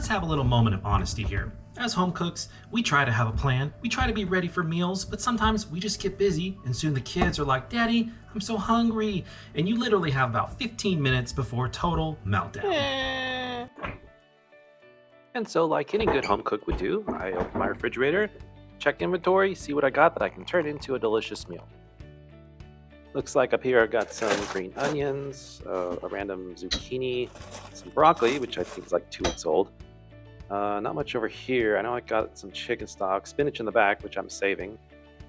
let's have a little moment of honesty here. As home cooks, we try to have a plan, we try to be ready for meals, but sometimes we just get busy and soon the kids are like, "Daddy, I'm so hungry." And you literally have about 15 minutes before total meltdown. And so, like any good home cook would do, I open my refrigerator, check inventory, see what I got that I can turn into a delicious meal. Looks like up here I've got some green onions, a random zucchini, some broccoli, which I think is like 2 weeks old. Not much over here. I know I got some chicken stock, spinach in the back, which I'm saving.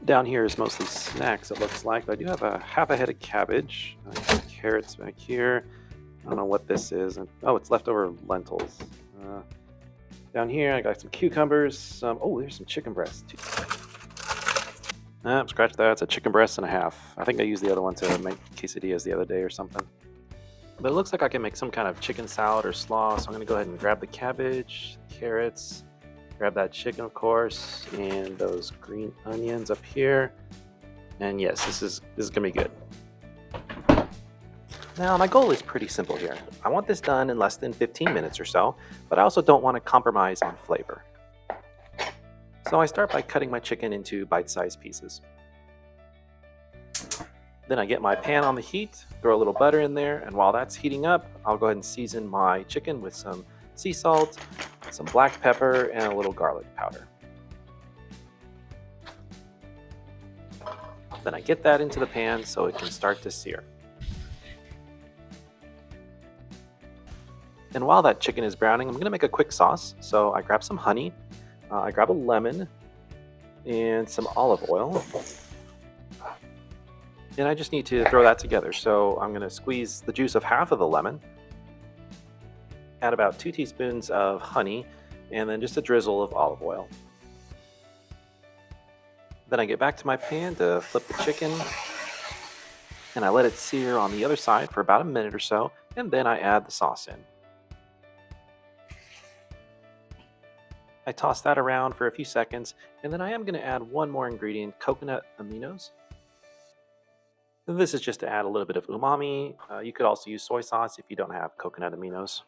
Down here is mostly snacks, it looks like, but I do have a half a head of cabbage. I got carrots back here. I don't know what this is. Oh, it's leftover lentils. Down here, I got some cucumbers. Oh, there's some chicken breasts too. Scratch that. It's a chicken breast and a half. I think I used the other one to make quesadillas the other day or something. But it looks like I can make some kind of chicken salad or slaw, so I'm going to go ahead and grab the cabbage, carrots, grab that chicken, of course, and those green onions up here. And yes, this is going to be good. Now, my goal is pretty simple here. I want this done in less than 15 minutes or so, but I also don't want to compromise on flavor. So I start by cutting my chicken into bite-sized pieces. Then I get my pan on the heat, throw a little butter in there, and while that's heating up, I'll go ahead and season my chicken with some sea salt, some black pepper, and a little garlic powder. Then I get that into the pan so it can start to sear. And while that chicken is browning, I'm going to make a quick sauce. So I grab some honey, I grab a lemon, and some olive oil. And I just need to throw that together. So I'm going to squeeze the juice of half of the lemon, add about 2 teaspoons of honey, and then just a drizzle of olive oil. Then I get back to my pan to flip the chicken, and I let it sear on the other side for about a minute or so, and then I add the sauce in. I toss that around for a few seconds, and then I am going to add one more ingredient, coconut aminos. This is just to add a little bit of umami. You could also use soy sauce if you don't have coconut aminos.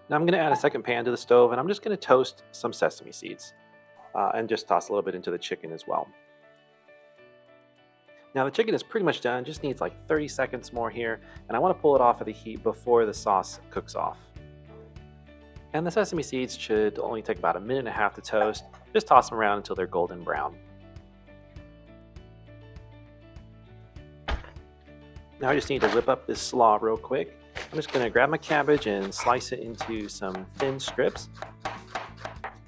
Now I'm going to add a second pan to the stove, and I'm just going to toast some sesame seeds and just toss a little bit into the chicken as well. Now the chicken is pretty much done, just needs like 30 seconds more here, and I want to pull it off of the heat before the sauce cooks off. And the sesame seeds should only take about 1.5 minutes to toast. Just toss them around until they're golden brown. Now I just need to whip up this slaw real quick. I'm just going to grab my cabbage and slice it into some thin strips.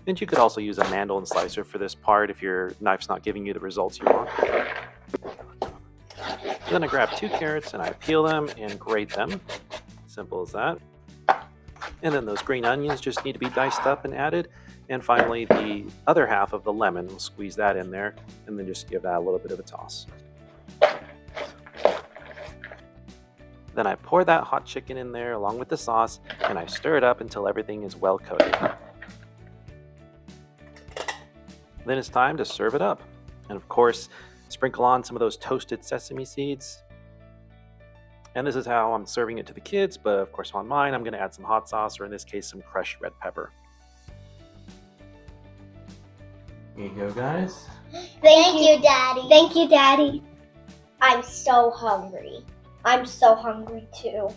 And you could also use a mandolin slicer for this part if your knife's not giving you the results you want. Then I grab 2 carrots and I peel them and grate them. Simple as that. And then those green onions just need to be diced up and added. And finally, the other half of the lemon, we'll squeeze that in there and then just give that a little bit of a toss. Then I pour that hot chicken in there along with the sauce, and I stir it up until everything is well coated. Then it's time to serve it up. And of course, sprinkle on some of those toasted sesame seeds. And this is how I'm serving it to the kids, but of course on mine, I'm going to add some hot sauce, or in this case, some crushed red pepper. Here you go, guys. Thank you, Daddy. Thank you, Daddy. I'm so hungry. I'm so hungry too.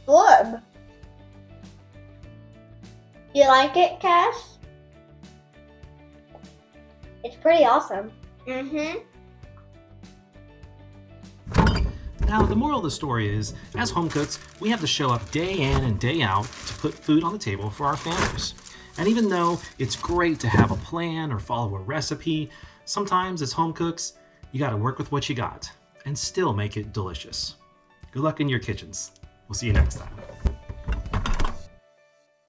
Good. You like it, Cass? It's pretty awesome. Now, the moral of the story is, as home cooks, we have to show up day in and day out to put food on the table for our families. And even though it's great to have a plan or follow a recipe, sometimes as home cooks, you got to work with what you got and still make it delicious. Good luck in your kitchens. We'll see you next time.